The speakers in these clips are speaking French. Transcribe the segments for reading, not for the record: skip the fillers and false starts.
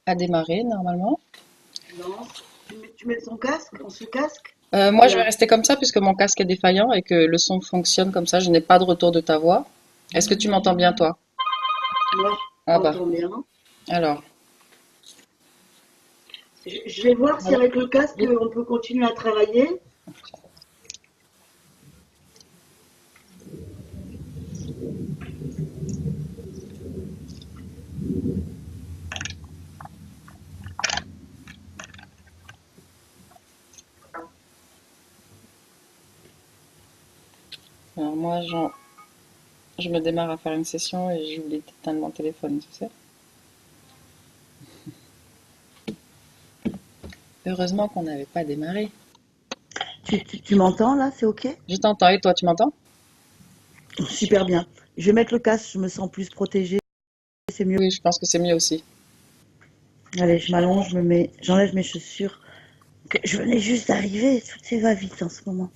À démarrer normalement. Non, tu mets ton casque, on se casque? Moi, je vais Voilà. rester comme ça puisque mon casque est défaillant et que le son fonctionne comme ça. Je n'ai pas de retour de ta voix. Est-ce que tu m'entends bien, toi? Moi, je Ah bah, t'entends bien. alors. Je vais voir si Voilà. avec le casque, on peut continuer à travailler. Alors moi, je me démarre à faire une session et j'oublie d'éteindre mon téléphone, tu sais. Heureusement qu'on n'avait pas démarré. Tu m'entends là, c'est ok? Je t'entends et toi, tu m'entends? Super bien. Je vais mettre le casque, je me sens plus protégée, c'est mieux. Oui, je pense que c'est mieux aussi. Allez, je m'allonge, j'enlève mes chaussures. Je venais juste d'arriver, tout va vite en ce moment.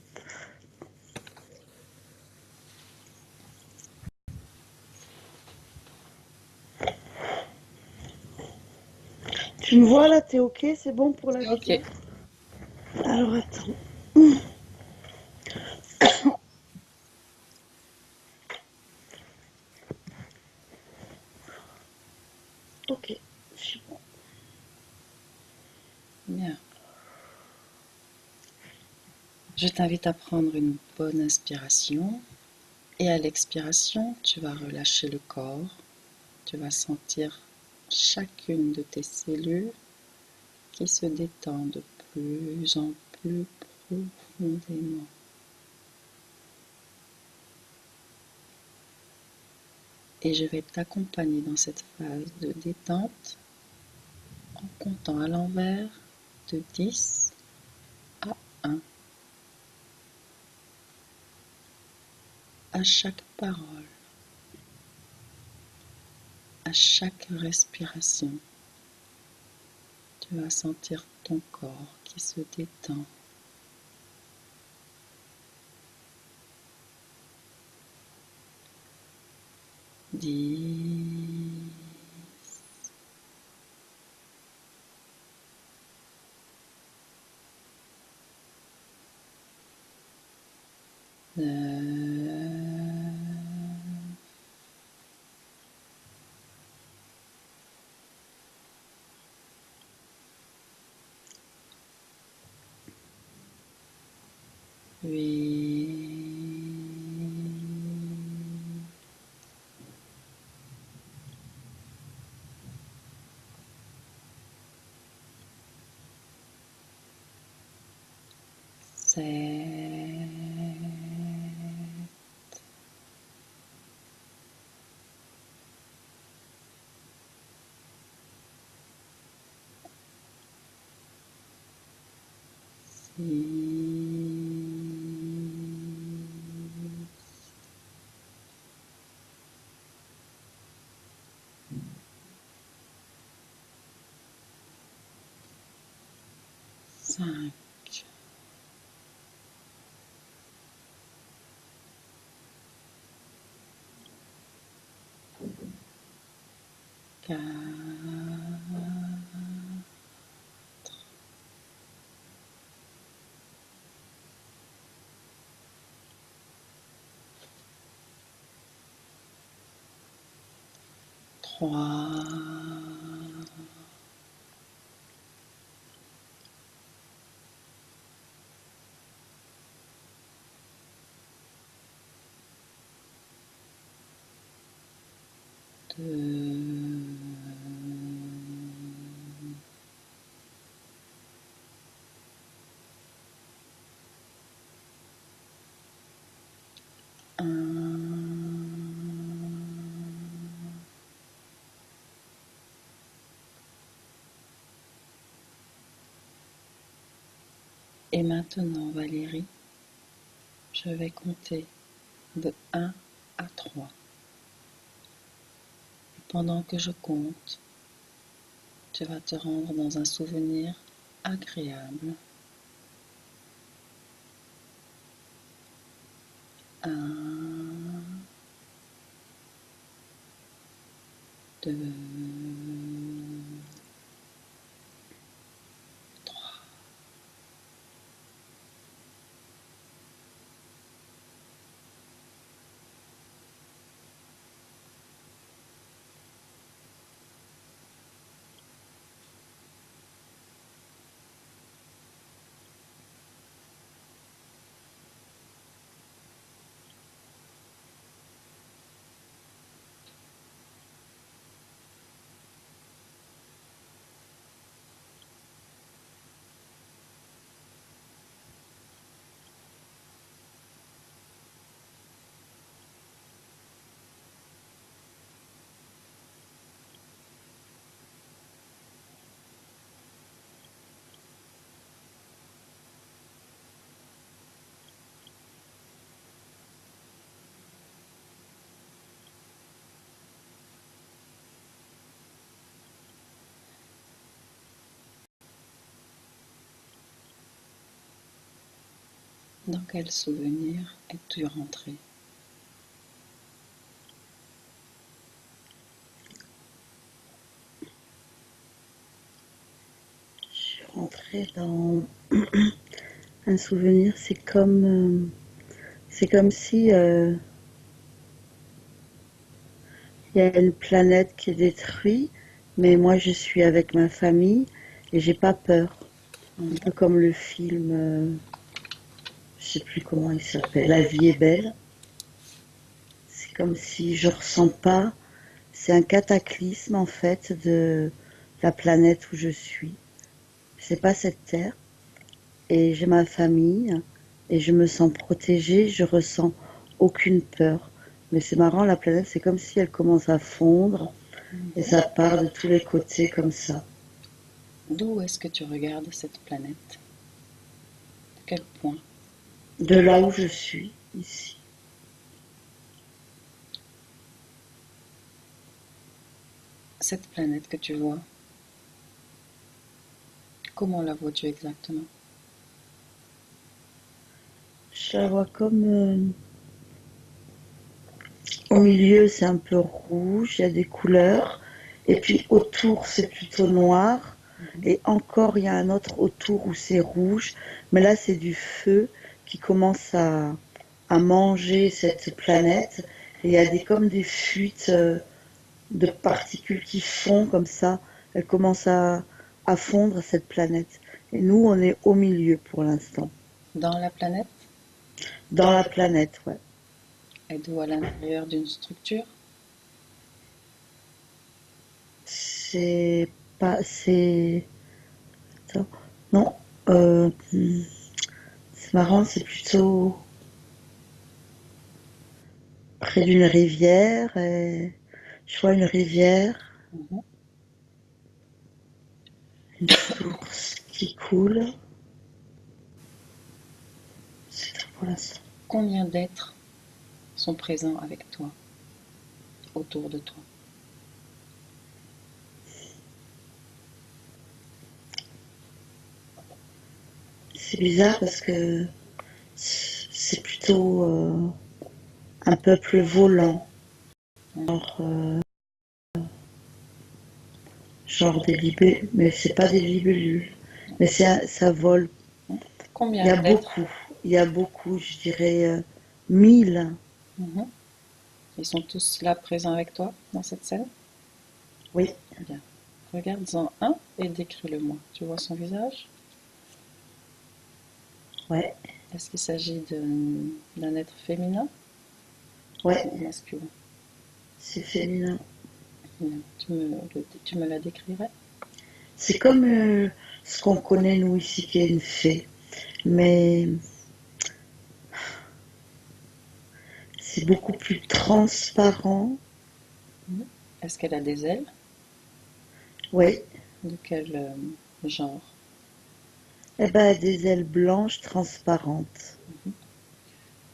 Tu me vois là, t'es ok, c'est bon pour la C'est ok. vidéo? Alors attends. Ok, c'est bon. Bien. Je t'invite à prendre une bonne inspiration et à l'expiration, tu vas relâcher le corps. Tu vas sentir chacune de tes cellules qui se détend de plus en plus profondément. Et je vais t'accompagner dans cette phase de détente en comptant à l'envers de 10 à 1. À chaque parole, à chaque respiration, tu vas sentir ton corps qui se détend. 10, 9, 8, 7, 6, 5, 4, 3, 2, 1. Et maintenant, Valérie, je vais compter de 1 à 3. Et pendant que je compte, tu vas te rendre dans un souvenir agréable. 1, 2, Dans quel souvenir es-tu rentré? Je suis rentrée dans un souvenir, c'est comme si il y a une planète qui est détruite, mais moi je suis avec ma famille et j'ai pas peur. Un peu comme le film, je sais plus comment il s'appelle, La vie est belle. C'est comme si je ressens pas. C'est un cataclysme en fait de la planète où je suis. C'est pas cette terre et j'ai ma famille et je me sens protégée. Je ressens aucune peur. Mais c'est marrant, la planète, c'est comme si elle commence à fondre et ça part de tous les côtés comme ça. D'où est-ce que tu regardes cette planète? De quel point? De là où je suis, ici. Cette planète que tu vois, comment la vois-tu exactement? Je la vois comme au milieu, c'est un peu rouge, il y a des couleurs. Et puis autour, c'est plutôt noir. Et encore, il y a un autre autour où c'est rouge. Mais là, c'est du feu qui commence à manger cette planète. Et il y a comme des fuites de particules qui fondent comme ça. Elles commencent à fondre cette planète. Et nous, on est au milieu pour l'instant. Dans la planète? Dans la planète, ouais. Êtes-vous à l'intérieur d'une structure? C'est pas... C'est... Attends. Non. Euh, c'est marrant, c'est plutôt près d'une rivière. Et je vois une rivière, Mhm. une source qui coule. C'est tout pour l'instant. Combien d'êtres sont présents avec toi, autour de toi? C'est bizarre parce que c'est plutôt un peuple volant. Genre, genre des libellules. Mais c'est pas des libellules. Mais ça vole. Il y Combien a d'êtres? beaucoup. Il y a beaucoup, je dirais 1000. Mhm. Ils sont tous là présents avec toi dans cette scène? Oui, Bien. Regarde-en un et décris-le-moi. Tu vois son visage? ouais, Est-ce qu'il s'agit d'un être féminin ouais, ou masculin? c'est féminin. Bien. Tu me la décrirais? C'est comme ce qu'on connaît nous ici qui est une fée, mais c'est beaucoup plus transparent. Mhm. Est-ce qu'elle a des ailes? Oui, De quel genre? eh ben des ailes blanches transparentes.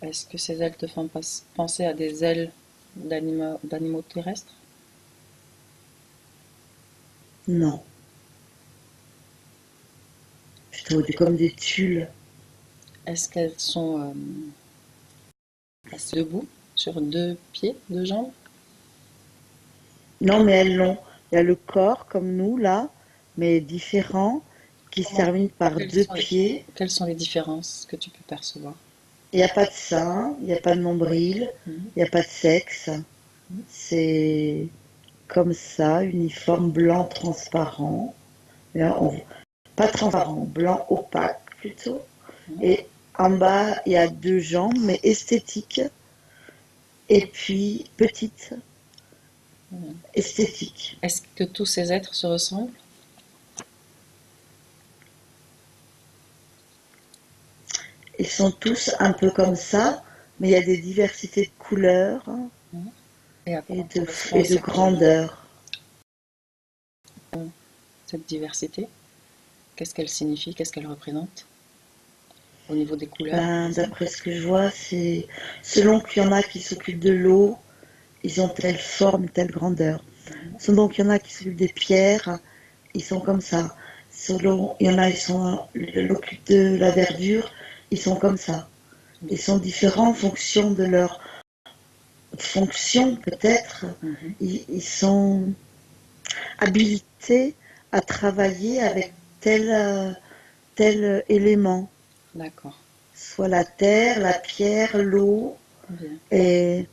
Est-ce que ces ailes te font penser à des ailes d'animaux terrestres? Non, plutôt comme des tulles. Est-ce qu'elles sont assis debout sur deux pieds, deux jambes? Non, mais elles l'ont. Il y a le corps comme nous là, mais différent, qui se Comment, termine par quelles deux sont pieds. quelles sont les différences que tu peux percevoir? Il n'y a pas de sein, il n'y a pas de nombril, Mhm. il n'y a pas de sexe. C'est comme ça, uniforme blanc transparent. Là, pas transparent, blanc opaque plutôt. Et en bas, il y a deux jambes, mais esthétiques. Et puis, petites, Mhm. esthétiques. Est-ce que tous ces êtres se ressemblent? Ils sont tous un peu comme ça, mais il y a des diversités de couleurs Mhm. Et à et quoi correspond et de grandeur. cette diversité? Qu'est-ce qu'elle signifie? Qu'est-ce qu'elle représente? Au niveau des couleurs, par Ben, exemple? d'après ce que je vois, c'est selon qu'il y en a qui s'occupent de l'eau, ils ont telle forme, telle grandeur. Selon qu'il y en a qui s'occupent des pierres, ils sont comme ça. Selon, il y en a, ils sont l'occupent de la verdure, ils sont comme ça. Ils sont différents en fonction de leur fonction, peut-être. Mhm. Ils sont habilités à travailler avec tel élément, D'accord, soit la terre, la pierre, l'eau bien. et,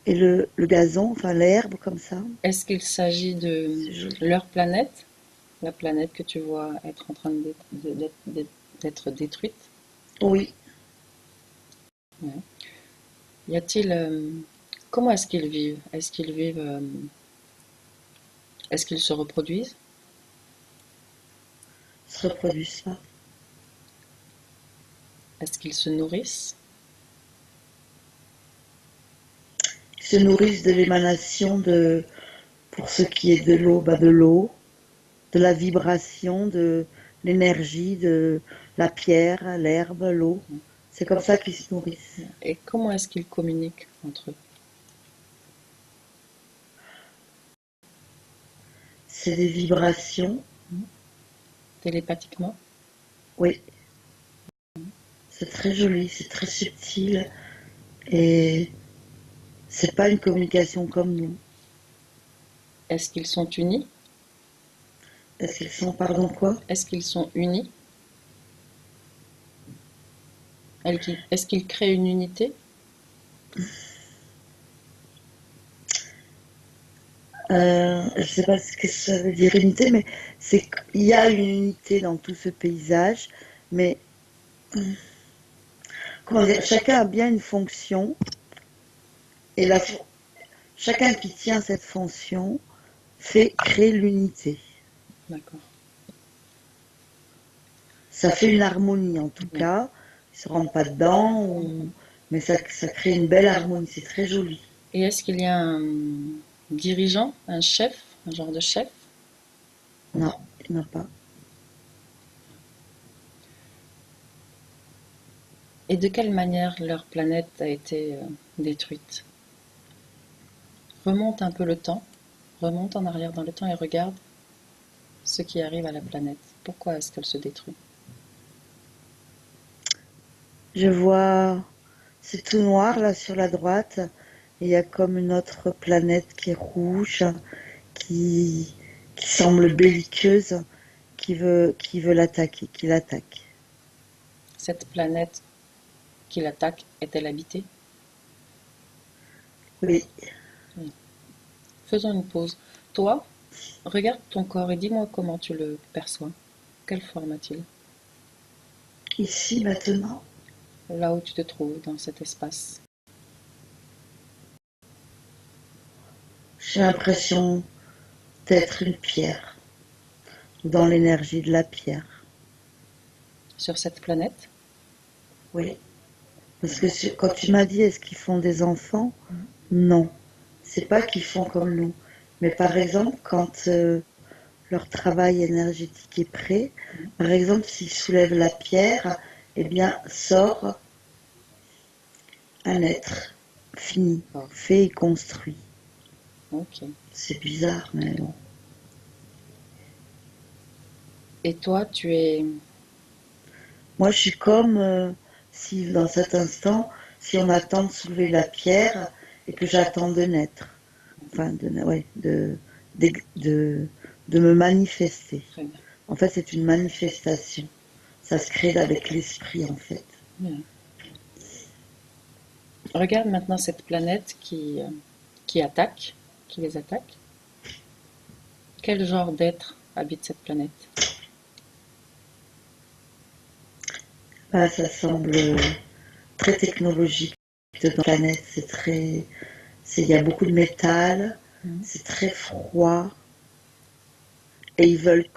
et le gazon, enfin l'herbe comme ça. Est-ce qu'il s'agit de C'est joli. leur planète, la planète que tu vois être en train d'être détruite? Oui, Ouais. Y a-t-il, comment est-ce qu'ils vivent? Est-ce qu'ils se reproduisent? ils se reproduisent pas. Est-ce qu'ils se nourrissent? Ils se nourrissent de l'émanation de, pour ce qui est de l'eau, de l'eau, de la vibration, de l'énergie, de la pierre, l'herbe, l'eau. C'est comme ça qu'ils se nourrissent. Et comment est-ce qu'ils communiquent entre eux? C'est des vibrations, Télépathiquement? oui. C'est très joli, c'est très subtil et c'est pas une communication comme nous. Est-ce qu'ils sont unis? Est-ce qu'ils sont, pardon, quoi? Est-ce qu'ils sont unis? Est-ce qu'ils créent une unité? Je sais pas ce que ça veut dire unité, mais c'est qu'il y a une unité dans tout ce paysage, mais comment dire, chacun a bien une fonction et chacun qui tient cette fonction fait créer l'unité. D'accord. Ça fait une harmonie en tout Bien. cas. Ils se rendent pas dedans, mais ça crée une belle harmonie. C'est très joli. Et est-ce qu'il y a un dirigeant, un chef, un genre de chef? Non, il n'y en a pas. Et de quelle manière leur planète a été détruite? Remonte un peu le temps, remonte en arrière dans le temps et regarde ce qui arrive à la planète. Pourquoi est-ce qu'elle se détruit? Je vois, c'est tout noir là sur la droite. Et il y a comme une autre planète qui est rouge, qui, qui semble belliqueuse, qui veut l'attaquer, qui l'attaque. Cette planète qui l'attaque est-elle habitée? Oui, Faisons une pause. Toi, regarde ton corps et dis-moi comment tu le perçois. Quelle forme a-t-il? ici maintenant, Là où tu te trouves dans cet espace. j'ai l'impression d'être une pierre, dans l'énergie de la pierre. Sur cette planète? Oui, parce que quand tu m'as dit est-ce qu'ils font des enfants, non, c'est pas qu'ils font comme nous. Mais par exemple, quand leur travail énergétique est prêt, par exemple, s'ils soulèvent la pierre, eh bien, sort un être fini, Oh, fait et construit. ok. C'est bizarre, mais bon. Et toi, tu es... Moi, je suis comme si, dans cet instant, si on attend de soulever la pierre et que j'attends de naître. Enfin, ouais, de, de me manifester. Très bien. En fait, c'est une manifestation. Ça se crée avec l'esprit, en fait. Bien. Regarde maintenant cette planète qui attaque, qui les attaque. Quel genre d'être habite cette planète? Ah, ça semble très technologique dans la planète. Il y a beaucoup de métal, Mhm. c'est très froid. Et ils veulent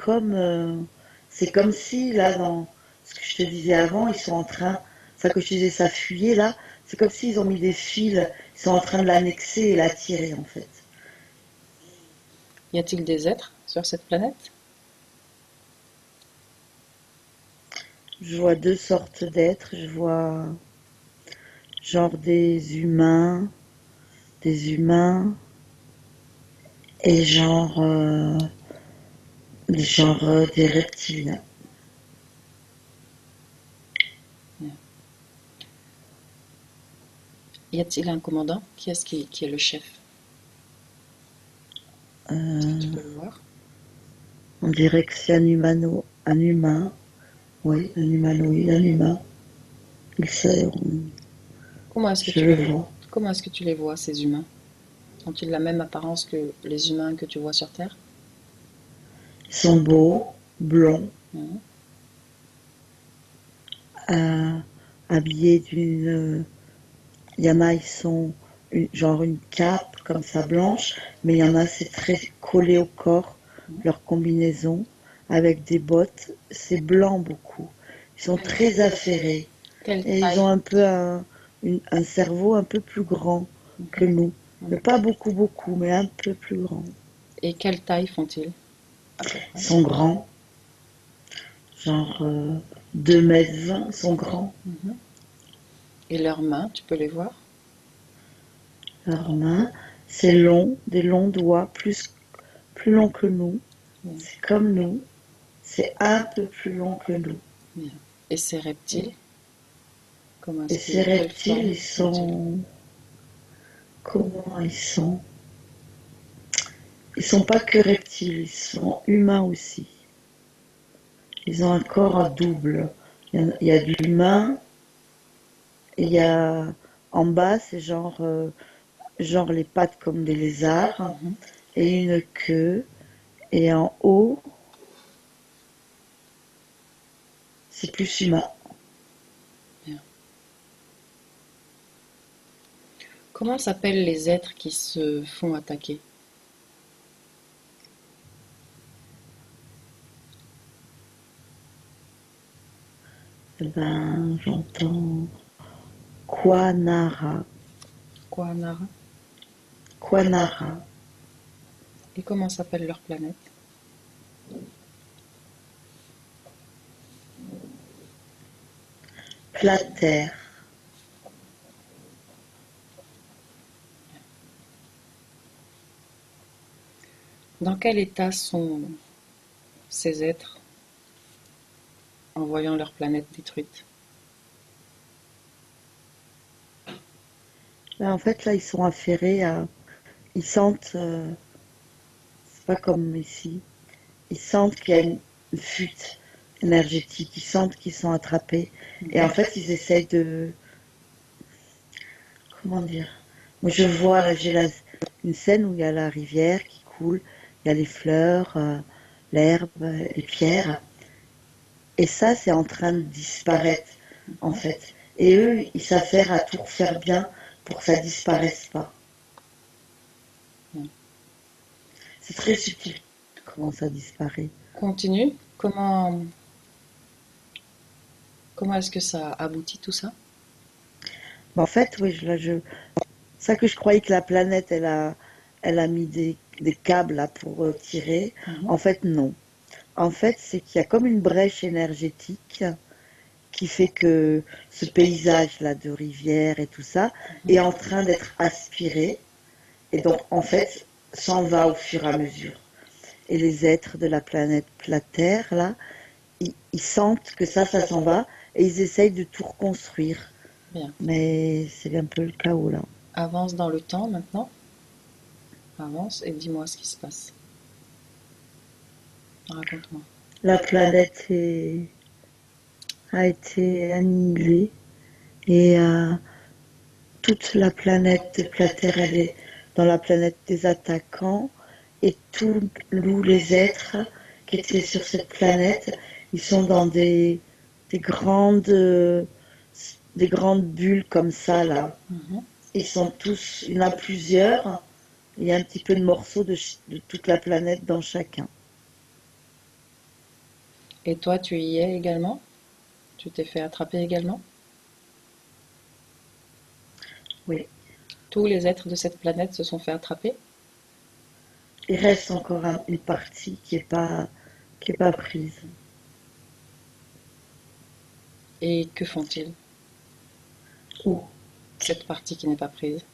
c'est comme si, là, dans ce que je te disais avant, ils sont en train, ça que je te disais, ça fuyait, là, c'est comme s'ils ont mis des fils, ils sont en train de l'annexer et l'attirer, en fait. Y a-t-il des êtres sur cette planète? Je vois deux sortes d'êtres, je vois genre des humains, et des reptiles. Y a-t-il un commandant? Qui est le chef? Est-ce que tu Euh, peux le voir? on dirait que c'est un humain, oui, un humanoïde, un humain. Il sait, Comment est-ce que je tu le les, vois. comment est-ce que tu les vois, ces humains? Ont-ils la même apparence que les humains que tu vois sur Terre? Ils sont beaux, blonds, Mhm. euh, habillés d'une. Il y en a, ils sont genre une cape comme ça blanche, mais il y en a, c'est très collé au corps, leur combinaison, avec des bottes. C'est blanc beaucoup. Ils sont très affairés. Quelle Et ils ont taille? un peu un cerveau un peu plus grand que nous. Mais pas beaucoup, beaucoup, mais un peu plus grand. Et quelle taille font-ils, à peu Ils près? sont grands, genre 2 m 20, ils sont grands. Mhm. Et leurs mains, tu peux les voir? Leurs mains, c'est long, des longs doigts, plus longs que nous. Bien, C'est comme nous, c'est un peu plus long que nous. bien. Et ces reptiles, Et ces quelle reptiles, forme ils ont-ils? sont... Comment ils sont? Ils sont pas que reptiles, ils sont humains aussi. Ils ont un corps à double. Il y a de l'humain, et il y a en bas, c'est genre les pattes comme des lézards, Mhm. et une queue. Et en haut, c'est plus humain. Bien. Comment s'appellent les êtres qui se font attaquer? Eh ben, j'entends Quanara. Quanara. Quanara. Et comment s'appelle leur planète? Plater. Dans quel état sont ces êtres en voyant leur planète détruite? Là, en fait, là, ils sont affairés à. Ils sentent. C'est pas comme ici. Ils sentent qu'il y a une fuite énergétique. Ils sentent qu'ils sont attrapés. Et en fait, ils essayent de. Comment dire? Moi, je vois, là, une scène où il y a la rivière qui coule, il y a les fleurs, l'herbe, les pierres. Et ça, c'est en train de disparaître, en fait. Et eux, ils s'affairent à tout refaire bien pour que ça disparaisse pas. C'est très subtil comment ça disparaît. Continue. Comment est-ce que ça aboutit tout ça? Mais en fait, oui, ça que je croyais que la planète, elle a mis des câbles là pour tirer. Mhm. En fait, non. En fait, c'est qu'il y a comme une brèche énergétique qui fait que ce paysage là de rivière et tout ça est en train d'être aspiré et donc en fait s'en va au fur et à mesure. Et les êtres de la planète la Terre là, ils sentent que ça s'en va et ils essayent de tout reconstruire. Bien. Mais c'est un peu le chaos là. Avance dans le temps maintenant. Avance et dis-moi ce qui se passe. Raconte-moi. La planète a été annihilée et toute la planète de la Terre, elle est dans la planète des attaquants et tous nous, les êtres qui étaient sur cette planète, ils sont dans des grandes, euh, des grandes bulles comme ça là. Mhm. Ils sont tous, il y en a plusieurs. Il y a un petit peu de morceaux de toute la planète dans chacun. Et toi, tu y es également? Tu t'es fait attraper également? Oui. Tous les êtres de cette planète se sont fait attraper? Il reste encore une partie qui est pas prise. Et que font-ils? Où Cette partie qui n'est pas prise.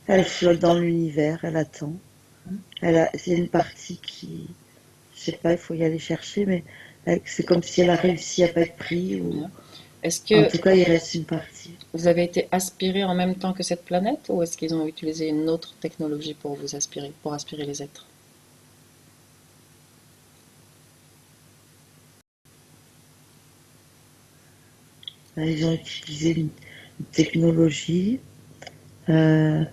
elle flotte dans l'univers, elle attend. C'est une partie qui, je sais pas, il faut y aller chercher, mais c'est comme si elle a réussi à pas être prise. Bien. Est-ce En que tout cas, il reste une partie. vous avez été aspiré en même temps que cette planète ou est-ce qu'ils ont utilisé une autre technologie pour vous aspirer, pour aspirer les êtres? Ils ont utilisé une technologie euh,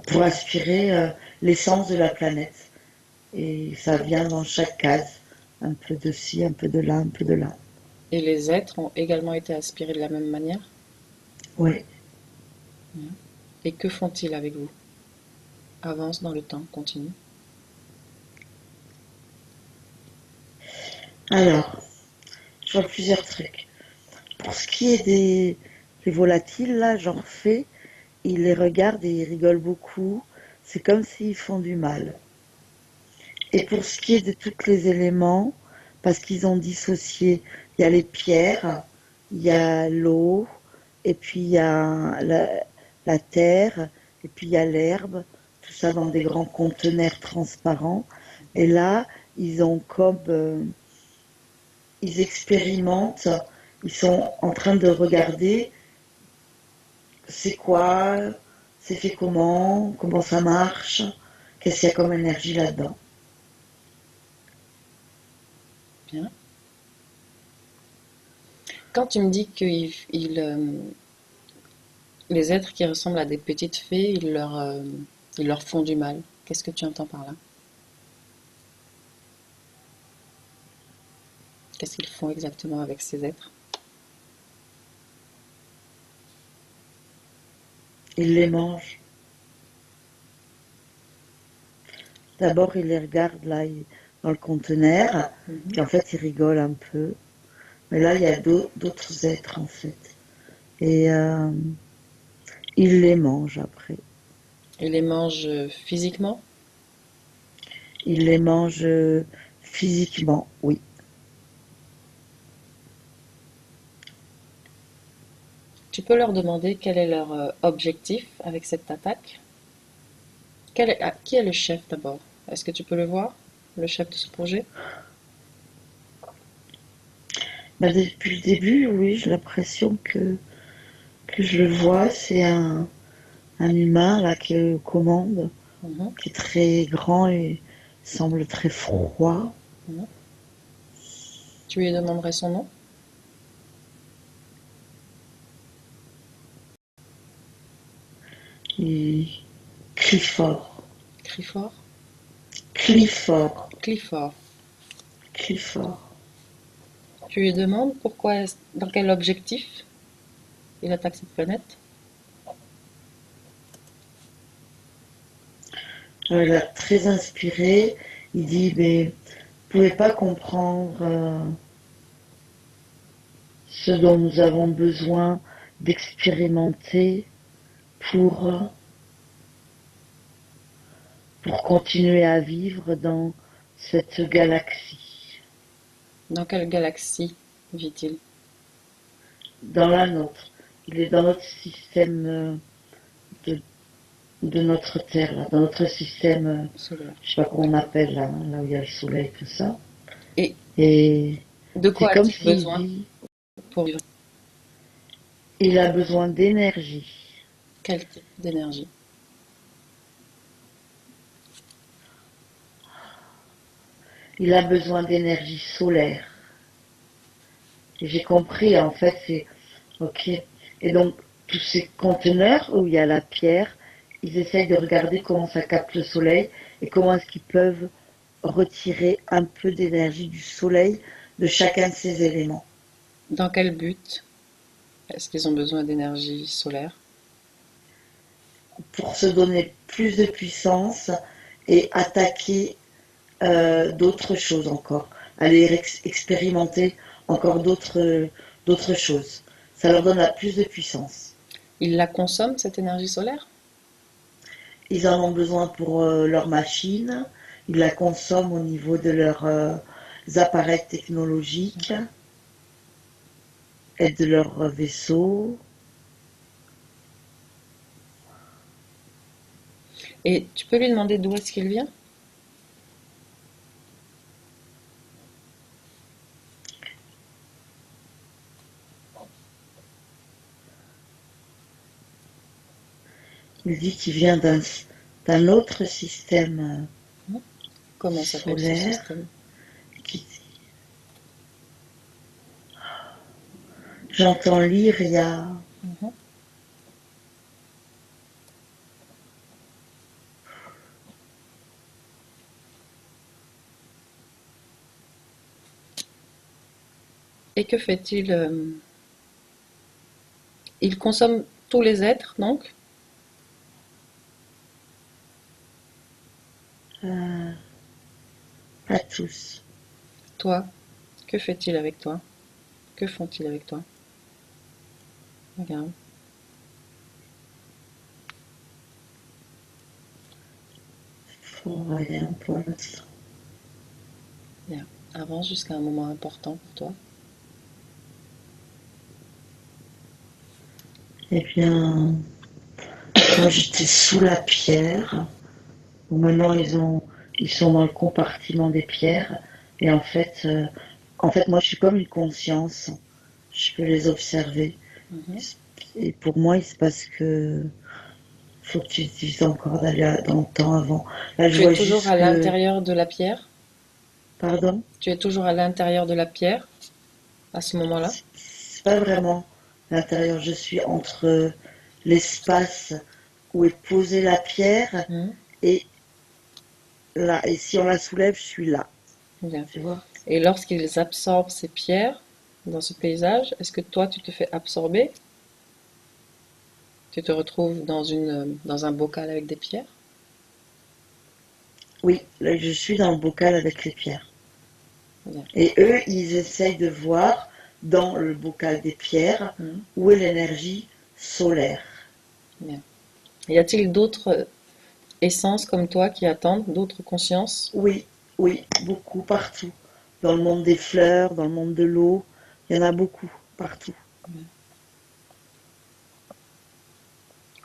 pour aspirer l'essence de la planète. Et ça vient dans chaque case. Un peu de ci, un peu de là, un peu de là. Et les êtres ont également été aspirés de la même manière? Oui. Et que font-ils avec vous? Avance dans le temps, continue. Alors, je vois plusieurs trucs. Pour ce qui est des volatiles, là, j'en refais. Ils les regardent et ils rigolent beaucoup. C'est comme s'ils font du mal. Et pour ce qui est de tous les éléments, parce qu'ils ont dissocié, il y a les pierres, il y a l'eau, et puis il y a la terre, et puis il y a l'herbe, tout ça dans des grands conteneurs transparents. Et là, ils ont comme, ils expérimentent, ils sont en train de regarder c'est quoi, c'est fait comment ça marche, qu'est-ce qu'il y a comme énergie là-dedans. Bien. Quand tu me dis que les êtres qui ressemblent à des petites fées, ils leur font du mal, qu'est-ce que tu entends par là? Qu'est-ce qu'ils font exactement avec ces êtres? Ils les mangent. D'abord, ils les regardent là, dans le conteneur, puis Mhm. en fait, ils rigolent un peu. Mais là, il y a d'autres êtres en fait. Et ils les mangent après. Ils les mangent physiquement? Ils les mangent physiquement, oui. Tu peux leur demander quel est leur objectif avec cette attaque? Qui est le chef d'abord? Est-ce que tu peux le voir, le chef de ce projet? Bah, depuis le début, oui, j'ai l'impression que je le vois. C'est un humain là qui est aux commandes, Mhm, qui est très grand et semble très froid. mhm. Tu lui demanderais son nom? Et Clifford. Clifford? Clifford. Clifford. Clifford. Tu lui demandes dans quel objectif il attaque cette planète? Il a très inspiré. Il dit, mais vous pouvez pas comprendre ce dont nous avons besoin d'expérimenter pour, pour continuer à vivre dans cette galaxie, Dans quelle galaxie vit-il? dans la nôtre. Il est dans notre système de, de notre Terre, là, dans notre système, Solaire. je sais pas comment on appelle là, là où il y a le soleil, tout ça. Et Et de c'est quoi comme a-t-il s'il besoin dit, pour vivre? il a besoin d'énergie. Quel type d'énergie? Il a besoin d'énergie solaire. Et j'ai compris, en fait, c'est ok. Et donc, tous ces conteneurs où il y a la pierre, ils essayent de regarder comment ça capte le soleil et comment est-ce qu'ils peuvent retirer un peu d'énergie du soleil de chacun de ces éléments Dans quel but est-ce qu'ils ont besoin d'énergie solaire? pour se donner plus de puissance et attaquer d'autres choses encore, aller expérimenter encore d'autres choses. Ça leur donne plus de puissance. Ils la consomment, cette énergie solaire? Ils en ont besoin pour leurs machines, ils la consomment au niveau de leurs appareils technologiques et de leurs vaisseaux. Et tu peux lui demander d'où est-ce qu'il vient? Il dit qu'il vient d'un autre système Comment s'appelle ce solaire système? qui dit, j'entends lire, il y a Mhm. Et que fait-il? Il consomme tous les êtres, donc? euh, pas tous. Toi, que fait-il avec toi? Que font-ils avec toi? Regarde. Faut rien pour l'instant. Bien. Avance jusqu'à un moment important pour toi. Eh bien, moi j'étais sous la pierre. Bon, maintenant ils sont dans le compartiment des pierres. Et en fait, moi je suis comme une conscience. Je peux les observer. Mhm. Et pour moi, il se passe que faut que tu te dises encore d'aller dans le temps avant. Là, je Tu es vois toujours juste à que, l'intérieur de la pierre? pardon, Tu es toujours à l'intérieur de la pierre à ce moment-là? c'est pas vraiment l'intérieur. Je suis entre l'espace où est posée la pierre Mhm. et là. Et si on la soulève, je suis là. Bien. Tu vois? Et lorsqu'ils absorbent ces pierres dans ce paysage, est-ce que toi tu te fais absorber? Tu te retrouves dans un bocal avec des pierres? Oui, là, je suis dans le bocal avec les pierres. Bien. Et eux, ils essayent de voir dans le bocal des pierres Mhm. où est l'énergie solaire. Bien. Y a-t-il d'autres essences comme toi qui attendent, d'autres consciences? Oui, oui, beaucoup, partout. Dans le monde des fleurs, dans le monde de l'eau, il y en a beaucoup, partout. Bien.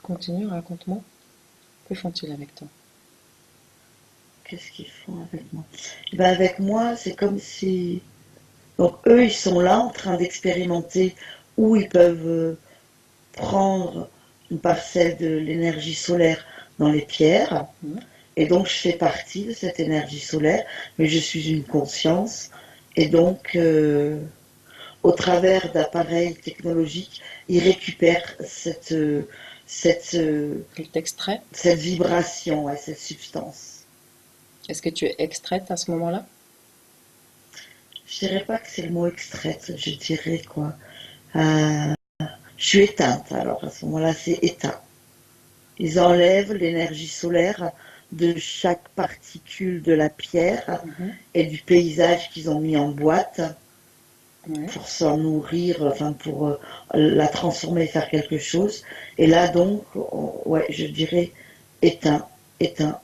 Continue, raconte-moi. Que font-ils avec toi? Qu'est-ce qu'ils font avec moi? Eh ben avec moi, c'est comme si... Donc eux, ils sont là en train d'expérimenter où ils peuvent prendre une parcelle de l'énergie solaire dans les pierres. Mhm. Et donc, je fais partie de cette énergie solaire, mais je suis une conscience. Et donc, au travers d'appareils technologiques, ils récupèrent cette, Ils t'extraient? cette vibration, ouais, cette substance. Est-ce que tu es extraite à ce moment-là? Je dirais pas que c'est le mot extraite, je dirais quoi. Euh, je suis éteinte, alors à ce moment-là, c'est éteint. Ils enlèvent l'énergie solaire de chaque particule de la pierre Mhm. et du paysage qu'ils ont mis en boîte Ouais. pour s'en nourrir, enfin pour la transformer et faire quelque chose. Et là donc, ouais, je dirais éteint, éteint.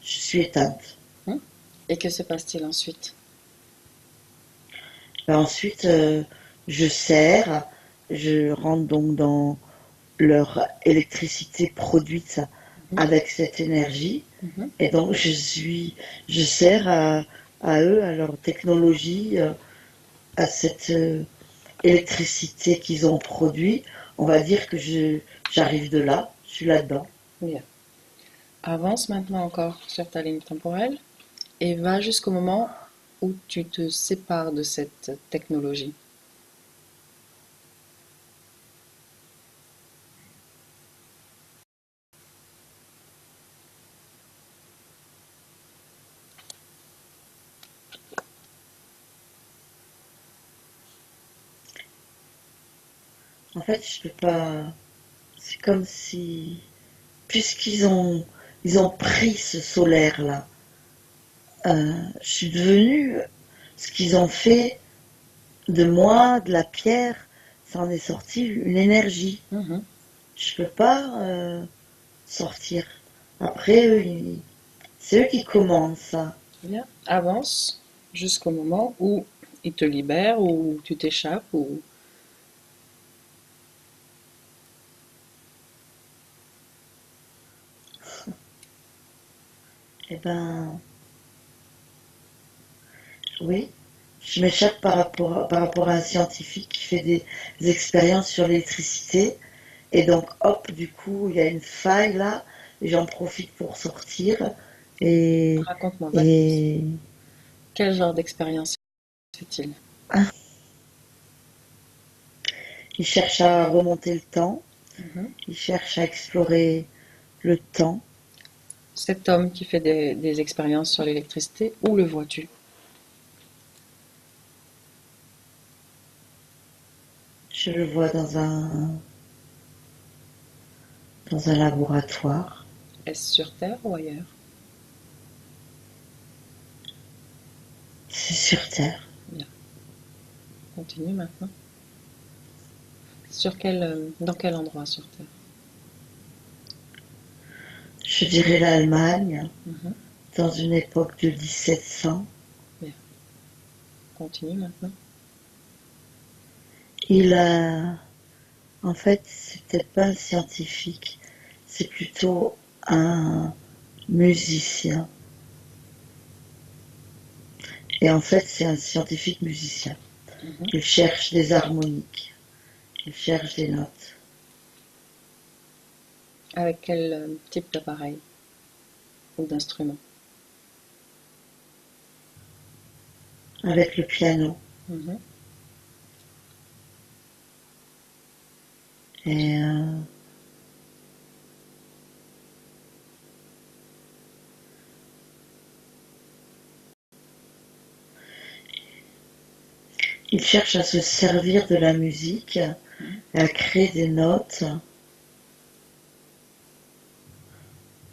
Je suis éteinte. Mhm. Et que se passe-t-il ensuite? Ben ensuite, je sers, je rentre donc dans leur électricité produite Mhm. avec cette énergie. Mhm. Et donc, je sers à eux, à leur technologie, à cette électricité qu'ils ont produit. On va dire que j'arrive de là, je suis là-dedans. Bien. Avance maintenant encore sur ta ligne temporelle et va jusqu'au moment où tu te sépares de cette technologie. En fait, je peux pas. C'est comme si, ils ont pris ce solaire-là, je suis devenue ce qu'ils ont fait de moi, de la pierre, ça en est sorti une énergie. Mhm. Je peux pas sortir. Après, c'est eux qui commandent ça. Bien. Avance jusqu'au moment où il te libère, ou tu t'échappes, ou... Eh ben, oui, je m'échappe par rapport à un scientifique qui fait des expériences sur l'électricité. Et donc, hop, du coup, il y a une faille là, et j'en profite pour sortir. Et, Raconte-moi, va plus. et Quel genre d'expérience fait-il? ah, il cherche à remonter le temps, Mhm. il cherche à explorer le temps. Cet homme qui fait des expériences sur l'électricité, où le vois-tu? Je le vois dans un laboratoire. Est-ce sur Terre ou ailleurs? C'est sur Terre. Bien, continue maintenant. Dans quel endroit sur Terre? Je dirais l'Allemagne, Mhm. dans une époque de 1700. Bien, continue maintenant. Il a, en fait, c'est peut-être pas un scientifique, c'est plutôt un musicien. Et en fait, c'est un scientifique musicien. Mhm. Il cherche des harmoniques, il cherche des notes. Avec quel type d'appareil ou d'instrument? Avec le piano. Mhm. Et il cherche à se servir de la musique, à créer des notes,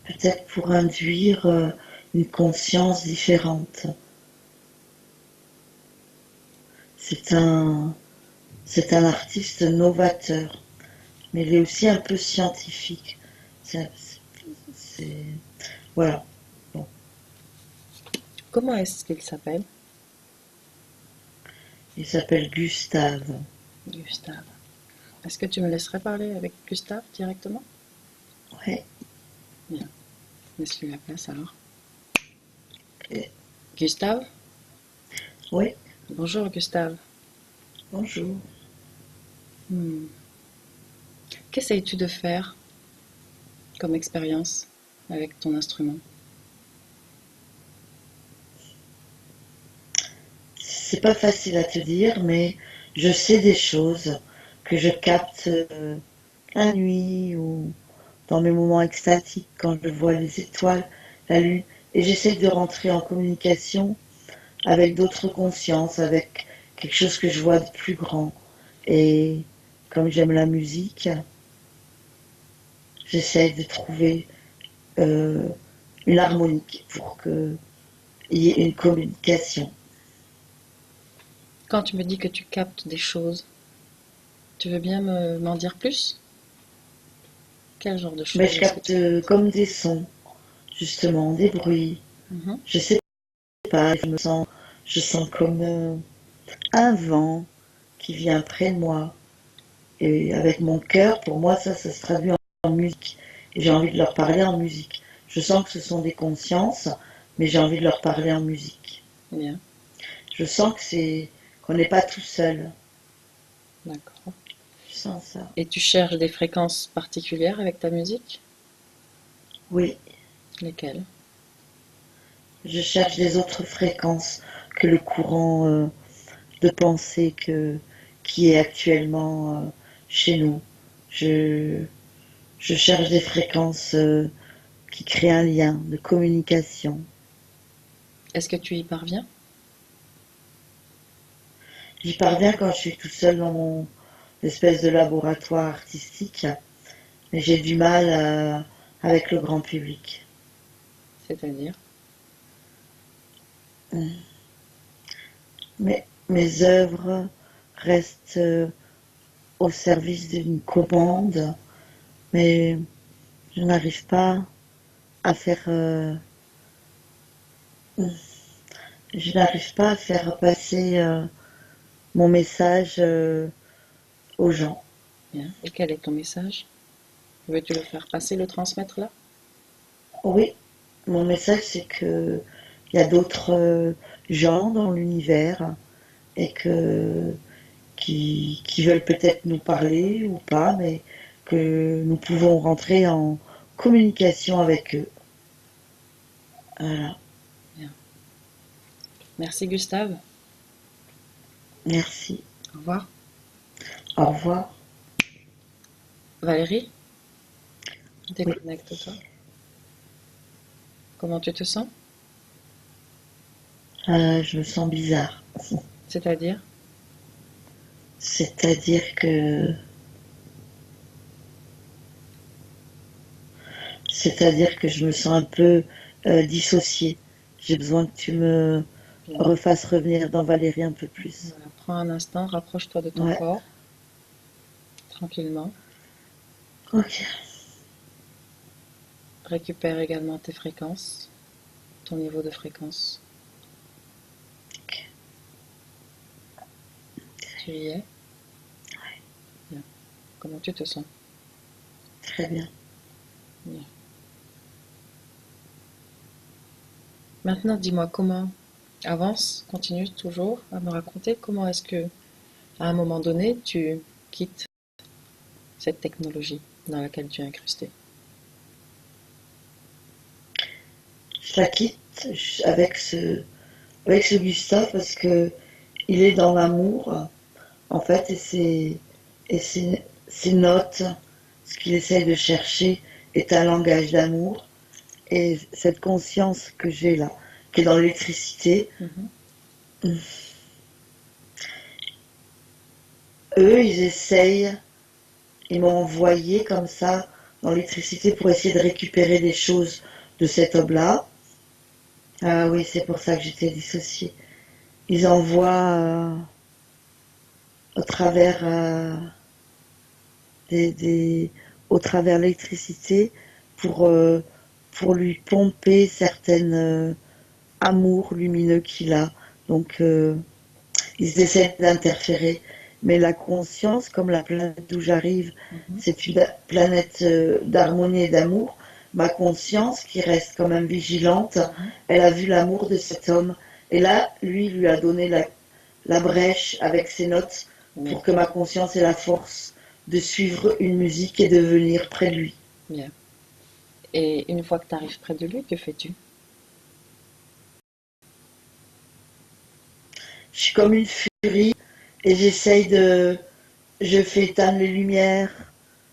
peut-être pour induire une conscience différente. C'est un, c'est un artiste novateur, mais il est aussi un peu scientifique. C'est, c'est- voilà. Bon. Comment est-ce qu'il s'appelle? Il s'appelle Gustave. Gustave. Est-ce que tu me laisserais parler avec Gustave directement? Ouais. Bien, laisse-lui la place alors. Et- Gustave? oui. Bonjour Gustave. Bonjour. Hmm. Qu'essayes-tu de faire comme expérience avec ton instrument? C'est pas facile à te dire, mais je sais des choses que je capte la nuit ou dans mes moments extatiques quand je vois les étoiles, la lune, et j'essaie de rentrer en communication avec d'autres consciences, avec quelque chose que je vois de plus grand. Et comme j'aime la musique, j'essaie de trouver euh, une harmonique pour qu'il y ait une communication. Quand tu me dis que tu captes des choses, tu veux bien m'en dire plus? Quel genre de Mais choses je est-ce que capte tu captes? comme des sons, justement, des bruits. Mhm. Je sais pas, je sens comme un vent qui vient près de moi. Et avec mon cœur, pour moi, ça se traduit en musique. Et j'ai envie de leur parler en musique. Je sens que ce sont des consciences, mais j'ai envie de leur parler en musique. Bien, Je sens que c'est qu'on n'est pas tout seul. d'accord. Je sens ça. Et tu cherches des fréquences particulières avec ta musique? Oui, Lesquelles? je cherche des autres fréquences que le courant de pensée qui est actuellement chez nous. Je, je cherche des fréquences qui créent un lien de communication. Est-ce que tu y parviens? J'y parviens quand je suis tout seul dans mon espèce de laboratoire artistique, mais j'ai du mal avec le grand public. C'est-à-dire? Mais mes œuvres restent au service d'une commande, mais je n'arrive pas à faire, je n'arrive pas à faire passer mon message aux gens. Bien. Et quel est ton message? Veux-tu le faire passer, le transmettre là? Oui, mon message c'est que il y a d'autres gens dans l'univers et qui veulent peut-être nous parler ou pas, mais que nous pouvons rentrer en communication avec eux. Voilà, Bien. Merci Gustave. merci. Au revoir. Au revoir. Valérie, Oui. déconnecte-toi. Comment tu te sens? Je me sens bizarre. C'est-à-dire? C'est-à-dire que je me sens un peu dissociée. J'ai besoin que tu me Bien. refasses revenir dans Valérie un peu plus. Voilà. Prends un instant, rapproche-toi de ton Ouais, corps, tranquillement. ok, Récupère également tes fréquences, ton niveau de fréquence. Tu y es? Bien. Comment tu te sens? très bien. Bien. Maintenant, dis-moi comment. Avance, continue toujours à me raconter comment est-ce que, à un moment donné, tu quittes cette technologie dans laquelle tu es incrusté. Je la quitte avec ce Gustave parce que il est dans l'amour, en fait, et ses notes, ce qu'il essaye de chercher est un langage d'amour. Et cette conscience que j'ai là, qui est dans l'électricité, Mhm. eux, ils m'ont envoyé comme ça dans l'électricité pour essayer de récupérer des choses de cet homme-là. Ah oui, c'est pour ça que j'étais dissociée. Ils envoient au travers des au travers l'électricité pour euh, pour lui pomper certaines amours lumineux qu'il a. Donc ils essaient d'interférer. Mais la conscience, comme la planète d'où j'arrive, Mhm. c'est une planète d'harmonie et d'amour. Ma conscience, qui reste quand même vigilante, Mhm. elle a vu l'amour de cet homme. Et là, lui a donné la brèche avec ses notes Bien, pour que ma conscience ait la force de suivre une musique et de venir près de lui. bien. Et une fois que tu arrives près de lui, que fais-tu? Je suis comme une furie et j'essaye de... Je fais éteindre les lumières.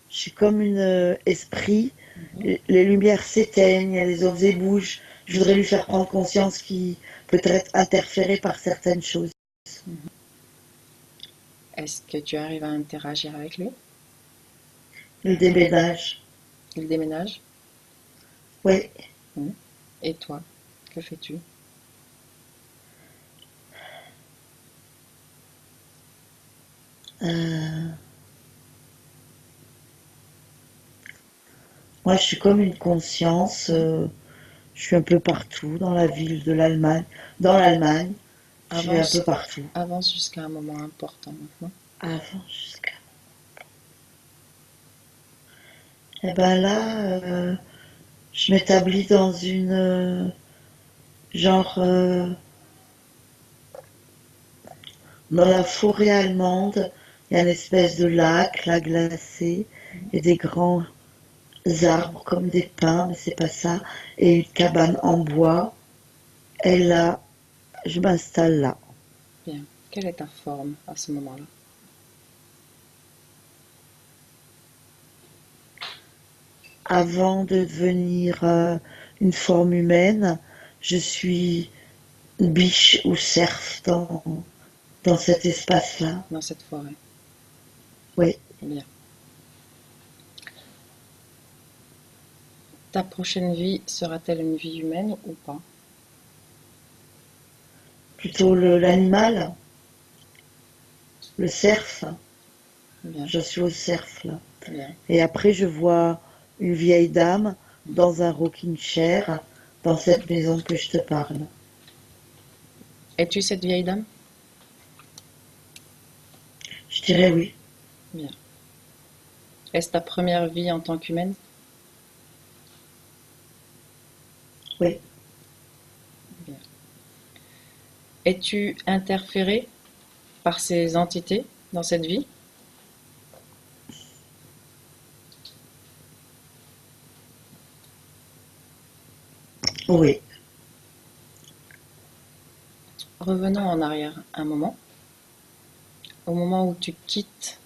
Je suis comme une esprit. Mhm. Les lumières s'éteignent, les objets bougent. Je voudrais lui faire prendre conscience qu'il peut être interféré par certaines choses. Mhm. Est-ce que tu arrives à interagir avec lui? Le déménage. Il déménage? Oui. Mhm. Et toi, que fais-tu? Euh, Moi, je suis comme une conscience. Mhm. Je suis un peu partout dans la ville de l'Allemagne. Dans l'Allemagne, je vais un peu Avance, partout. avance jusqu'à un moment important maintenant. Avant jusqu'à. Et ben là, je m'établis dans une genre dans la forêt allemande. Il y a une espèce de lac glacé, et des grands arbres comme des pins, mais c'est pas ça, et une cabane en bois. Et là, je m'installe là. Bien. Quelle est ta forme à ce moment-là? Avant de devenir une forme humaine, je suis une biche ou cerf dans cet espace-là. Dans cette forêt. Oui, Bien. Ta prochaine vie sera-t-elle une vie humaine ou pas? plutôt l'animal, le cerf. Bien, Je suis au cerf là. bien. Et après, je vois une vieille dame dans un rocking chair dans cette maison que je te parle. Es-tu cette vieille dame? Je dirais oui. Bien. Est-ce ta première vie en tant qu'humaine? Oui. Bien. Es-tu interféré par ces entités dans cette vie? Oui, Revenons en arrière un moment. Au moment où tu quittes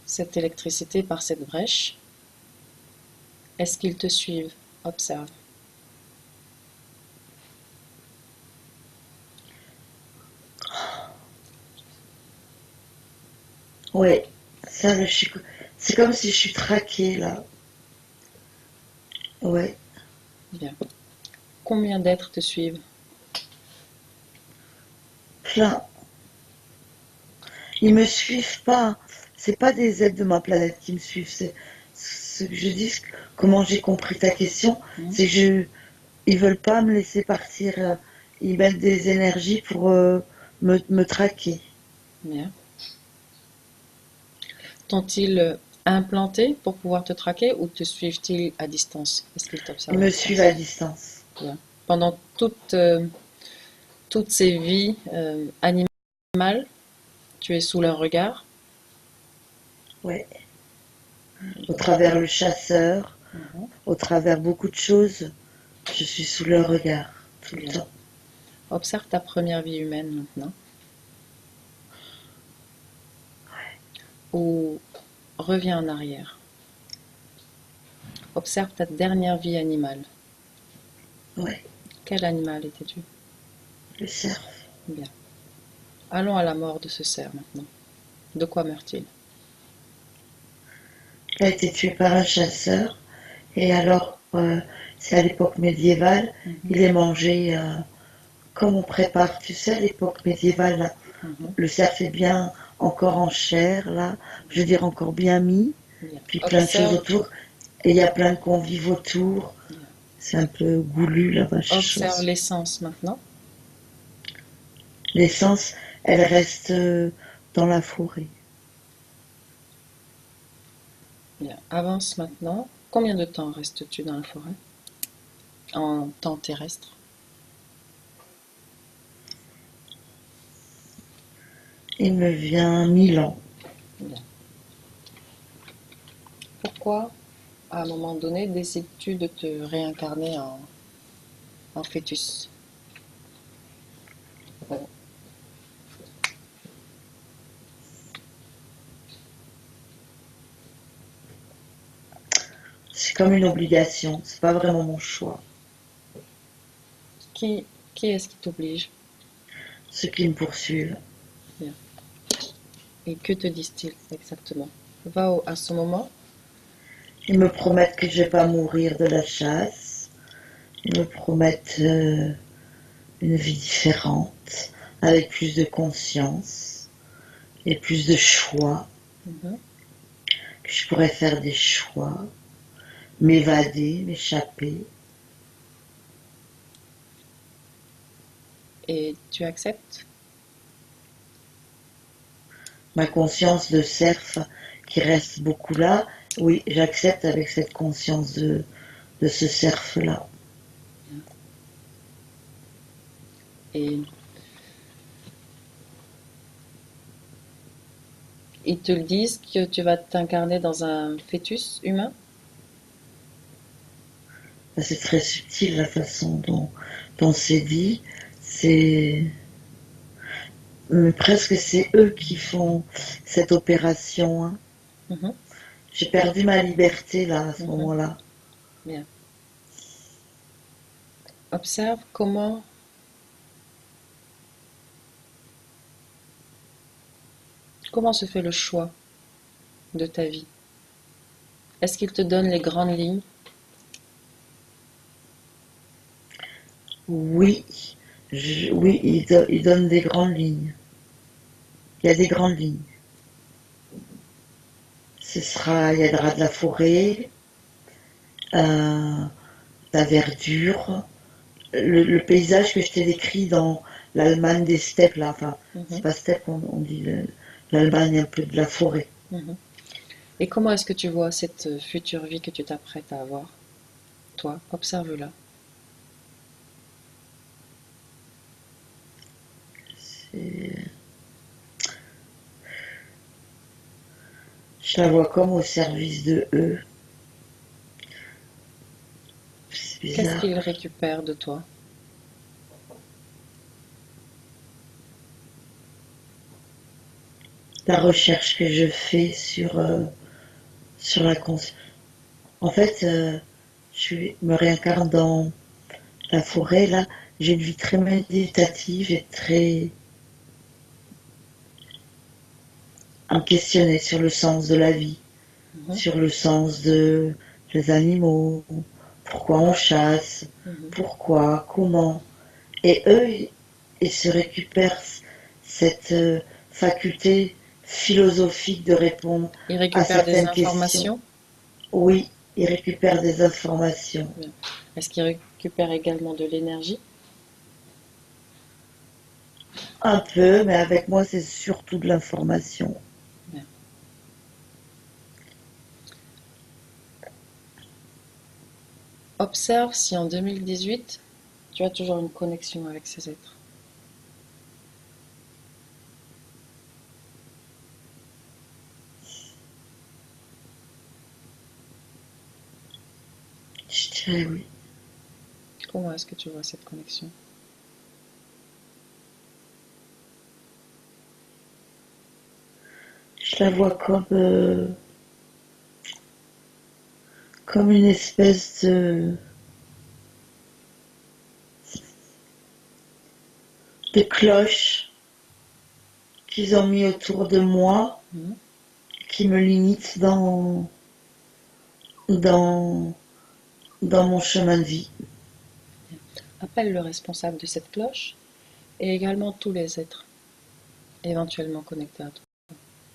cette électricité par cette brèche, est-ce qu'ils te suivent? Observe. oui. Ça, c'est comme si je suis traquée là. Ouais, Bien. Combien d'êtres te suivent? plein. Ils me suivent pas. C'est pas des êtres de ma planète qui me suivent. C'est ce que je dis. Comment j'ai compris ta question, Hmm. c'est que ils veulent pas me laisser partir. Ils mettent des énergies pour me traquer. Bien. T'ont-ils implanté pour pouvoir te traquer ou te suivent-ils à distance? Est-ce qu'ils Ils t'observent à me suivent à distance? distance. Bien. Pendant toutes ces vies animales, tu es sous leur regard. Ouais. Au travers le chasseur, Mhm. au travers beaucoup de choses, je suis sous leur regard tout le Bien. temps. Observe ta première vie humaine maintenant. Ou reviens en arrière. Observe ta dernière vie animale. Ouais. Quel animal étais-tu? Le cerf. Bien. Allons à la mort de ce cerf maintenant. De quoi meurt-il? Il a été tué par un chasseur. Et alors, c'est à l'époque médiévale, Mhm. il est mangé comme on prépare, tu sais, à l'époque médiévale, là, Mhm. le cerf est bien encore en chair, là, je veux dire encore bien mis, Bien. puis plein de choses Observe, autour, et il y a plein de convives autour, bien. c'est un peu goulu là-bas, Observe chose. l'essence maintenant. L'essence, elle reste dans la forêt. Bien. Avance maintenant. Combien de temps restes-tu dans la forêt? En temps terrestre? Il me vient 1000 ans. Bien. Pourquoi, à un moment donné, décides-tu de te réincarner en fœtus? C'est comme une obligation, c'est pas vraiment mon choix. Qui, qui est-ce qui t'oblige? Ceux qui me poursuivent, Bien. Et que te disent-ils exactement? Va à ce moment. ils me promettent que je vais pas mourir de la chasse, ils me promettent une vie différente, avec plus de conscience et plus de choix, Mhm. que je pourrais faire des choix, m'évader, m'échapper. Et tu acceptes? Ma conscience de cerf qui reste beaucoup là, oui, j'accepte avec cette conscience de ce cerf-là. Et ils te le disent que tu vas t'incarner dans un fœtus humain? C'est très subtil la façon dont c'est dit. C'est presque c'est eux qui font cette opération, hein. Mhm. J'ai perdu ma liberté là à ce Mhm. moment-là. Bien. Observe comment se fait le choix de ta vie. Est-ce qu'il te donne les grandes lignes? Oui, oui, il donne des grandes lignes. Il y a des grandes lignes. Il y aura de la forêt, euh, la verdure, le paysage que je t'ai décrit dans l'Allemagne des steppes là. Enfin, c'est Mhm. pas steppe, on dit l'Allemagne un peu de la forêt. Mhm. Et comment est-ce que tu vois cette future vie que tu t'apprêtes à avoir? Toi, observe-la. C'est- Je la vois comme au service de eux. Qu'est-ce bizarre. qu'il récupère de toi? La recherche que je fais sur la conscience. En fait, me réincarne dans la forêt, là. J'ai une vie très méditative et très à me questionner sur le sens de la vie, Mhm, sur le sens des animaux, pourquoi on chasse, mhm. pourquoi, comment. Et eux, ils se récupèrent cette faculté philosophique de répondre Il à récupère des certaines questions. informations? Oui, ils récupèrent des informations. Bien. Est-ce qu'il récupère également de l'énergie? Un peu, mais avec moi, c'est surtout de l'information. Bien. Observe si en 2018, tu as toujours une connexion avec ces êtres. Je dirais oui. Comment est-ce que tu vois cette connexion? Je la vois comme une espèce de cloche qu'ils ont mis autour de moi, Mhm. qui me limite dans, dans mon chemin de vie. Appelle le responsable de cette cloche et également tous les êtres éventuellement connectés à toi.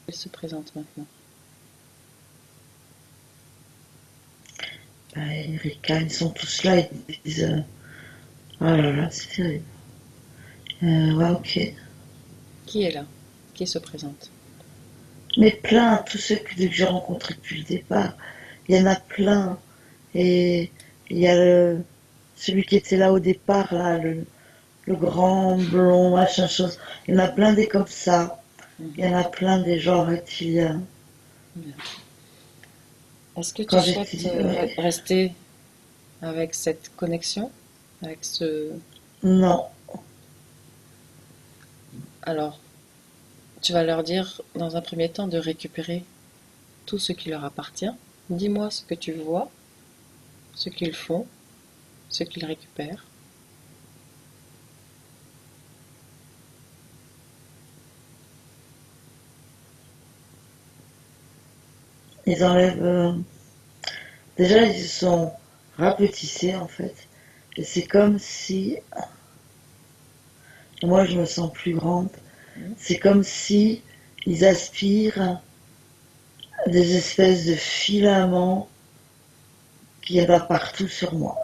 Il se présente maintenant. Erika, ils sont tous là, ils disent oh là là, c'est terrible. Ouais, ok. Qui est là? Qui se présente? Mais plein, tous ceux que j'ai rencontrés depuis le départ, il y en a plein. Et il y a celui qui était là au départ, là, le grand blond, machin chose. Il y en a plein des comme ça. Il y Mhm. en a plein des gens reptiliens. Bien. Est-ce que tu Quand souhaites j'étais. Ouais. rester avec cette connexion, avec ce... Non. Alors, tu vas leur dire dans un premier temps de récupérer tout ce qui leur appartient. Dis-moi ce que tu vois, ce qu'ils font, ce qu'ils récupèrent. Ils enlèvent. Déjà, ils se sont rapetissés, en fait. Et c'est comme si. Moi, je me sens plus grande. Mhm. C'est comme si ils aspirent des espèces de filaments qu'il y en a partout sur moi.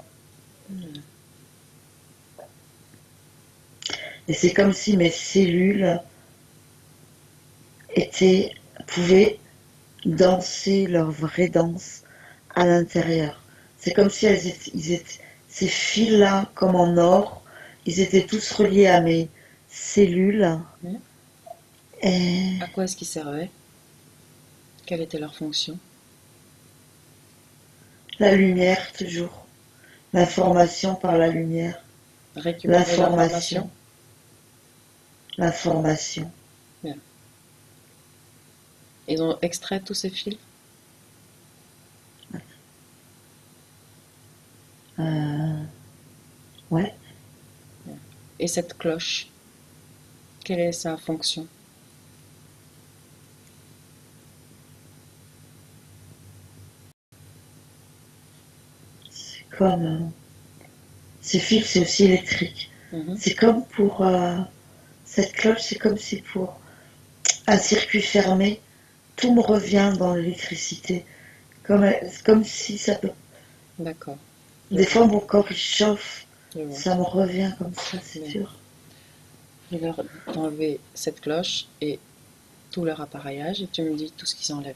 Et c'est comme si mes cellules étaient, pouvaient danser leur vraie danse à l'intérieur. C'est comme si ils étaient, ces fils-là, comme en or, ils étaient tous reliés à mes cellules. Mhm. Et À quoi est-ce qu'ils servaient? Quelle était leur fonction? la lumière, toujours. L'information par la lumière. Récupérer L'information. l'information? L'information. Bien. Ils ont extrait tous ces fils? Euh, ouais. Bien. Et cette cloche, quelle est sa fonction? C'est comme. Ces fils, c'est aussi électrique. Mhm. C'est comme pour. Cette cloche, c'est comme si pour un circuit fermé, tout me revient dans l'électricité. Comme si ça peut. D'accord, je Des vois, fois, mon corps il chauffe, je vois. ça me revient comme ça, c'est Bien. dur. Je vais leur enlever cette cloche et tout leur appareillage et tu me dis tout ce qu'ils enlèvent.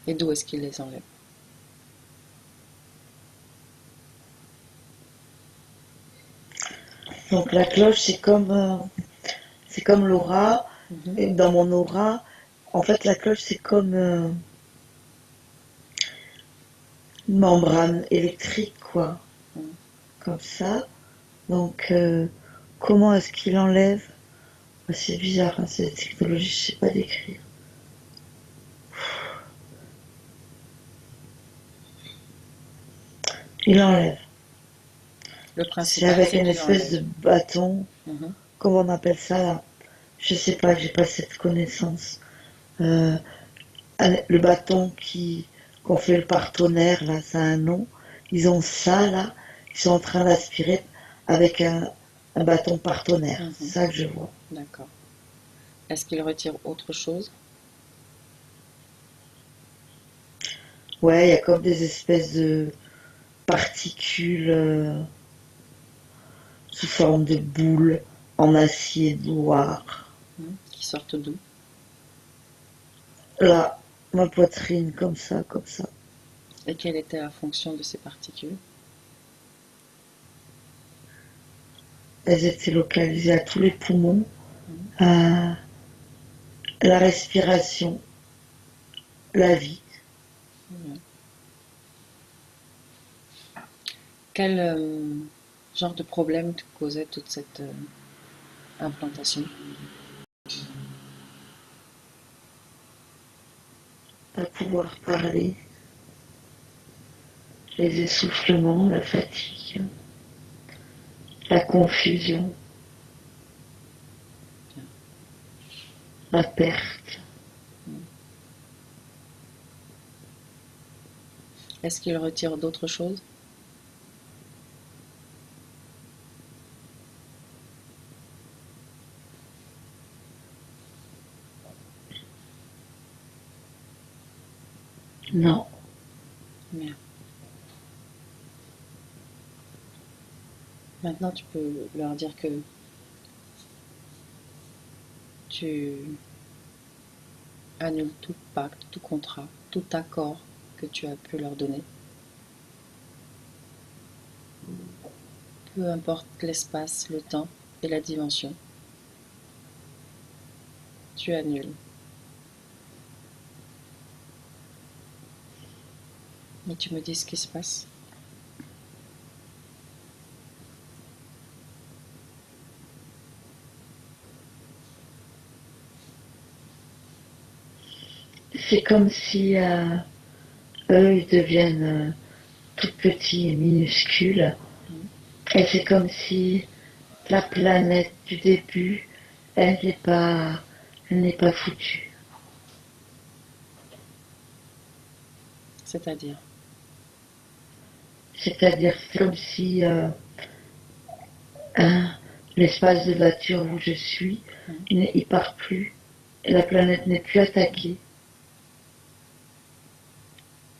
Et d'où est-ce qu'ils les enlèvent? Donc la cloche, c'est comme l'aura. Mhm. Et dans mon aura, en fait, la cloche, c'est comme une membrane électrique, quoi, Mm. comme ça. Donc, comment est-ce qu'il enlève? C'est bizarre, hein, cette technologie, je sais pas décrire. Il enlève. Le C'est principal, avec c'est une qu'il espèce enlève. de bâton, Mhm. comment on appelle ça là? Je sais pas, j'ai pas cette connaissance. Euh, le bâton qui qu'on fait le partenaire là, ça a un nom. Ils ont ça là, ils sont en train d'aspirer avec un bâton partenaire. Mhm. C'est ça que je vois. D'accord. Est-ce qu'il retire autre chose? Ouais, il y a comme des espèces de particules sous forme de boules en acier noir. Qui sortent d'où? Là, ma poitrine, comme ça, comme ça. Et quelle était la fonction de ces particules? Elles étaient localisées à tous les poumons, Mhm. à la respiration, la vie. Mhm. Quel genre de problème te causait toute cette implantation? À pouvoir parler, les essoufflements, la fatigue, la confusion, la perte. Est-ce qu'il retire d'autres choses? Non, Bien. Maintenant, tu peux leur dire que tu annules tout pacte, tout contrat, tout accord que tu as pu leur donner. Peu importe l'espace, le temps et la dimension, tu annules. Mais tu me dis ce qui se passe. c'est comme si eux, ils deviennent tout petits et minuscules. Et c'est comme si la planète du début, elle n'est pas, elle n'est pas foutue. C'est-à-dire, C'est-à-dire, c'est comme si un- l'espace de nature où je suis, il part plus. Et la planète n'est plus attaquée.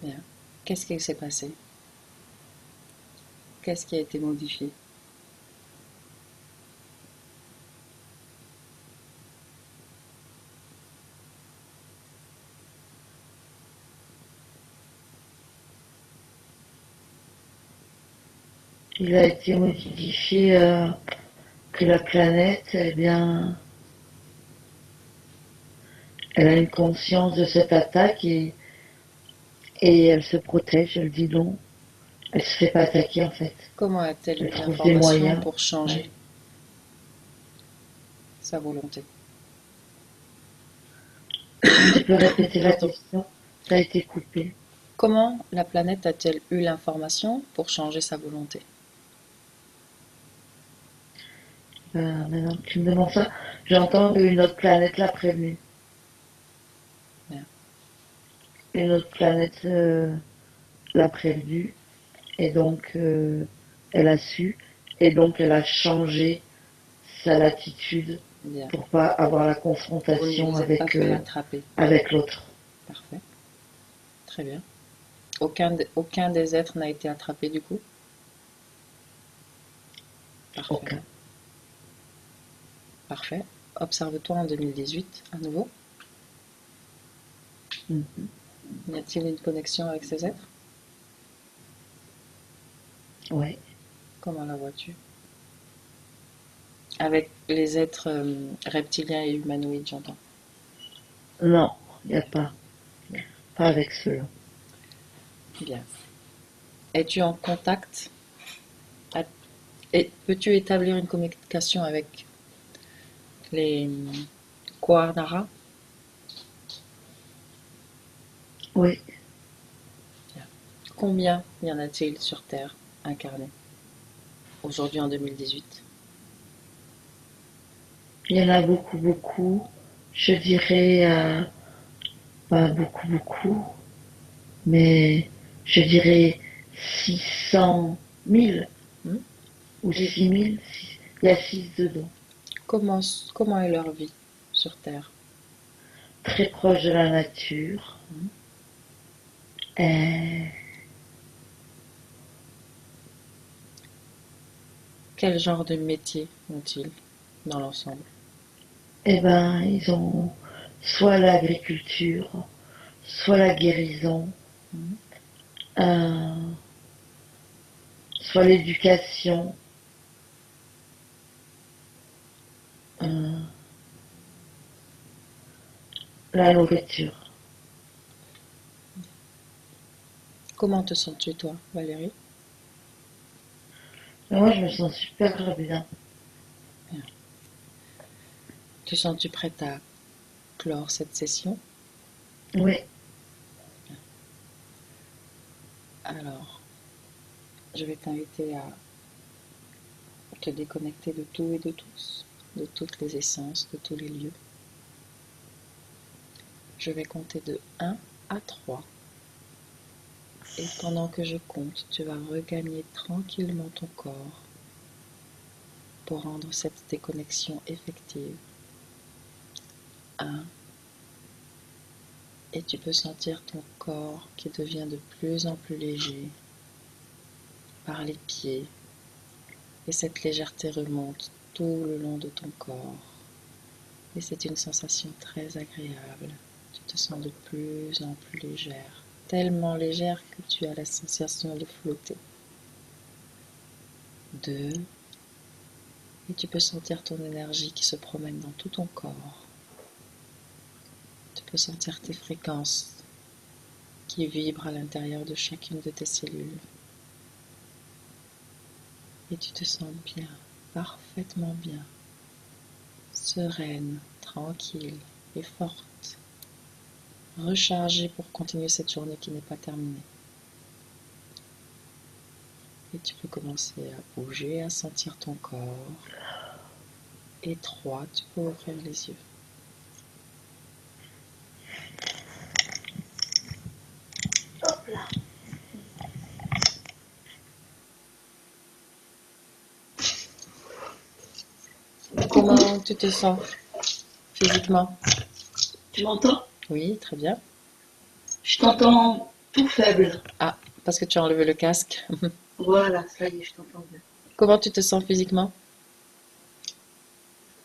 bien. Qu'est-ce qui s'est passé? Qu'est-ce qui a été modifié? Il a été modifié que la planète, eh bien, elle a une conscience de cette attaque et elle se protège, elle dit non. Elle se fait pas attaquer en fait. Comment a-t-elle Elle eu trouve des l'information moyens. pour Ouais. changer sa volonté? Tu peux répéter la Pardon. question? Ça a été coupé. Comment la planète a-t-elle eu l'information pour changer sa volonté? Maintenant que tu me demandes ça, j'entends qu'une autre planète l'a prévenu. Bien. Une autre planète l'a prévenu et donc elle a su et donc elle a changé sa latitude Bien. pour pas avoir la Vous ne confrontation vous êtes pas fait attraper. avec l'autre. Parfait. Très bien. Aucun des êtres n'a été attrapé du coup? Parfait. Aucun. Parfait. Observe-toi en 2018 à nouveau. Mhm. Y a-t-il une connexion avec ces êtres? Ouais. Comment la vois-tu? Avec les êtres reptiliens et humanoïdes, j'entends. Non, il n'y a pas. Pas avec ceux-là. Bien. Es-tu en contact à- et peux-tu établir une communication avec les Koanara? Oui, Combien y en a-t-il sur Terre incarnés aujourd'hui en 2018? il y en a beaucoup, beaucoup. Je dirais pas beaucoup, beaucoup, mais je dirais 600 000 Hmm. ou Et 6 000. Il y a 6 dedans. comment est leur vie sur Terre? Très proche de la nature. Hmm. Et, Quel genre de métier ont-ils dans l'ensemble? eh ben, ils ont soit l'agriculture, soit la guérison, Hmm. euh, soit l'éducation, euh, la nourriture. Comment te sens-tu, toi, Valérie? Mais moi, je me sens super bien. Bien. Te sens-tu prête à clore cette session? Oui, Alors, je vais t'inviter à te déconnecter de tout et de tous, de toutes les essences, de tous les lieux. Je vais compter de 1 à 3. Et pendant que je compte, tu vas regagner tranquillement ton corps pour rendre cette déconnexion effective. 1. Et tu peux sentir ton corps qui devient de plus en plus léger par les pieds. Et cette légèreté remonte tout le long de ton corps. Et c'est une sensation très agréable. Tu te sens de plus en plus légère. Tellement légère que tu as la sensation de flotter. 2. Et tu peux sentir ton énergie qui se promène dans tout ton corps. Tu peux sentir tes fréquences qui vibrent à l'intérieur de chacune de tes cellules. Et tu te sens bien, parfaitement bien, sereine, tranquille et forte, rechargée pour continuer cette journée qui n'est pas terminée. Et tu peux commencer à bouger, à sentir ton corps. Et 3, tu peux ouvrir les yeux. Comment tu te sens physiquement? tu m'entends? Oui, très bien. Je t'entends tout faible. Ah, parce que tu as enlevé le casque. Voilà, ça y est, je t'entends bien. Comment tu te sens physiquement?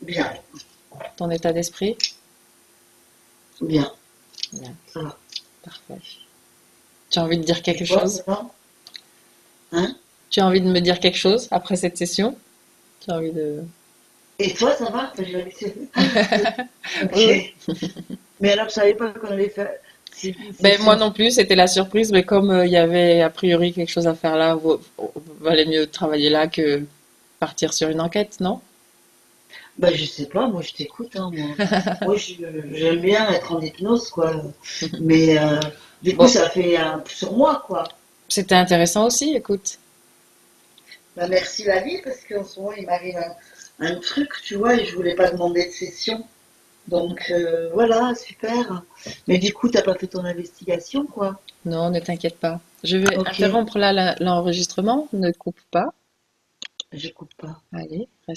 Bien, Ton état d'esprit? bien, Bien, ça va. parfait. Tu as envie de dire Et quelque toi, chose? ça va? Hein? Tu as envie de me dire quelque chose après cette session? Tu as envie de... Et toi, ça va? J'ai l'habitude. Oui, Ok. oui. Mais alors, je savais pas qu'on allait faire. Ben, moi Session. non plus, c'était la surprise, mais comme il y avait a priori quelque chose à faire là, valait mieux travailler là que partir sur une enquête, non? Bah, je sais pas, moi je t'écoute, hein, moi. Moi, j'aime bien être en hypnose, quoi. Mais du coup, Bon, ça fait un sur moi, quoi. c'était intéressant aussi, écoute. Bah, merci la vie, parce qu'en ce moment, il m'arrive un truc, tu vois, et je voulais pas demander de session. Donc, voilà, super. Mais du coup, t'as pas fait ton investigation, quoi. Non, ne t'inquiète pas. Je vais Ok, interrompre là l'enregistrement, ne coupe pas. je coupe pas. Allez, reste.